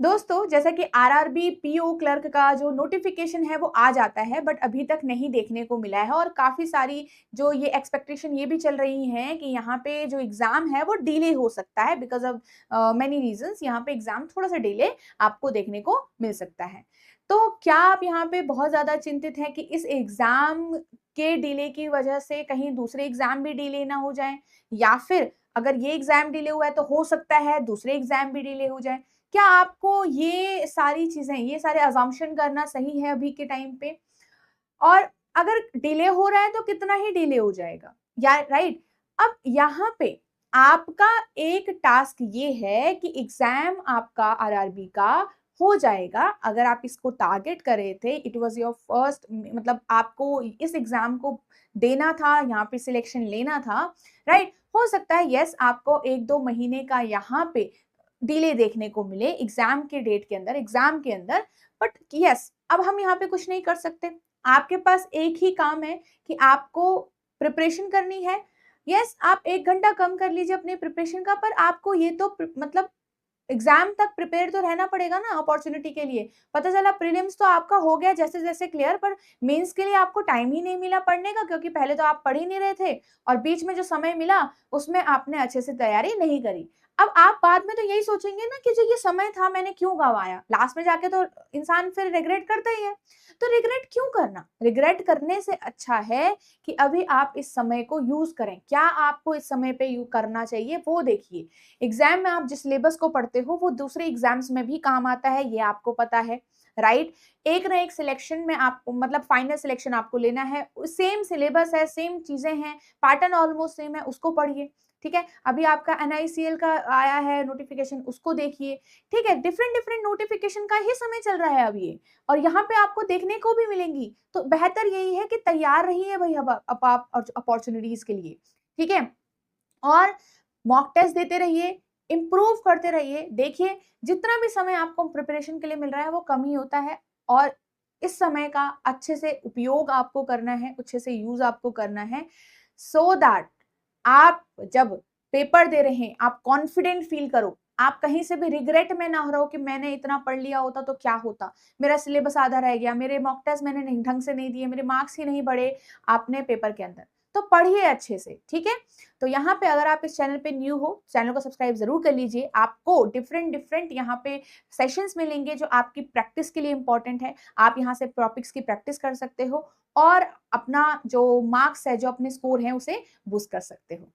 दोस्तों, जैसा कि आरआरबी पीओ क्लर्क का जो नोटिफिकेशन है वो आ जाता है, बट अभी तक नहीं देखने को मिला है और काफ़ी सारी जो ये एक्सपेक्टेशन ये भी चल रही हैं कि यहाँ पे जो एग्ज़ाम है वो डिले हो सकता है बिकॉज़ ऑफ मैनी रीज़न्स। यहाँ पे एग्ज़ाम थोड़ा-सा डिले आपको देखने को मिल सकता है। तो क्या आप यहाँ पे बहुत ज़्यादा चिंतित हैं कि इस एग्ज़ाम के डिले की वजह से कहीं दूसरे एग्ज़ाम भी डिले ना हो जाएँ? या फिर अगर ये एग्ज़ाम डिले हुआ है तो हो सकता है दूसरे एग्ज़ाम भी डिले हो जाएँ? क्या आपको ये सारी चीज़ें, ये सारे असम्पशन करना सही है अभी के टाइम पे? और अगर डिले हो रहा है तो कितना ही डिले हो जाएगा? या राइट? अब यहाँ पे आपका एक टास्क ये है कि एग्ज़ाम आपका आरआरबी का हो जाएगा। अगर आप इसको टारगेट कर रहे थे, इट वाज़ योर फर्स्ट मतलब आपको इस एग्ज़ाम को देना था, यहाँ पे सिलेक्शन लेना था, राइट? हो सकता है येस आपको 1-2 महीने का यहाँ पे डिले देखने को मिले एग्जाम के डेट के अंदर, एग्जाम के अंदर, बट यस अब हम यहाँ पे कुछ नहीं कर सकते। आपके पास एक ही काम है कि आपको प्रिपरेशन करनी है। यस आप 1 घंटा कम कर लीजिए अपने प्रिपरेशन का, पर आपको ये तो मतलब एग्जाम तक प्रिपेयर तो रहना पड़ेगा ना अपॉर्चुनिटी के लिए। पता चला प्रीलिम्स तो आपका हो गया जैसे-जैसे क्लियर, पर मेंस के लिए आपको टाइम ही नहीं मिला पढ़ने का, क्योंकि पहले तो आप पढ़ ही नहीं रहे थे और बीच में जो समय मिला उसमें आपने अच्छे से तैयारी नहीं करी। अब आप बाद में तो यही सोचेंगे ना कि जो ये समय था मैंने क्यों गँवाया? लास्ट में जाके तो इंसान फिर रिग्रेट करता ही है। तो रिग्रेट क्यों करना? रिग्रेट करने से अच्छा है कि अभी आप इस समय को यूज़ करें। क्या आपको इस समय पे यू करना चाहिए वो देखिए। एग्जाम में आप जिस सिलेबस को पढ़ते हो वो दूसरे एग्जाम्स में भी काम आता है, ये आपको पता है, राइट? एक ना एक सिलेक्शन में आपको मतलब फाइनल सिलेक्शन आपको लेना है, सेम सिलेबस है, सेम चीजें हैं, पैटर्न ऑलमोस्ट सेम है, उसको पढ़िए। ठीक है, अभी आपका एनआईसीएल का आया है नोटिफिकेशन, उसको देखिए। ठीक है, डिफरेंट डिफरेंट नोटिफिकेशन का ही समय चल रहा है अब ये, और यहाँ पे आपको देखने को भी मिलेंगी। तो बेहतर यही है कि तैयार रहिए भाई अब आप अपॉर्चुनिटीज के लिए। ठीक है, और मॉक टेस्ट देते रहिए, इम्प्रूव करते रहिए। देखिए, जितना भी समय आपको प्रिपरेशन के लिए मिल रहा है वो कम ही होता है, और इस समय का अच्छे से उपयोग आपको करना है, अच्छे से यूज़ आपको करना है, सो दैट आप जब पेपर दे रहे हैं, आप कॉन्फिडेंट फील करो। आप कहीं से भी रिग्रेट में ना हो रहो कि मैंने इतना पढ़ लिया होता तो क्या होता? मेरा सिलेबस आधा रह गया, मेरे मॉक टेस्ट मैंने नहीं ढंग से नहीं दिए, मेरे मार्क्स ही नहीं बढ़े आपने पेपर के अंदर। तो पढ़िए अच्छे से, ठीक है? तो यहाँ पे अगर आप इस चैनल पे न्यू हो, चैनल को सब्सक्राइब ज़रूर कर लीजिए। आपको डिफरेंट यहाँ पे सेशंस मिलेंगे जो आपकी प्रैक्टिस के लिए इम्पोर्टेंट है। आप यहाँ से टॉपिक्स की प्रैक्टिस कर सकते हो और अपना जो मार्क्स है, जो अपने स्कोर हैं, उसे बूस्ट कर सकते हो।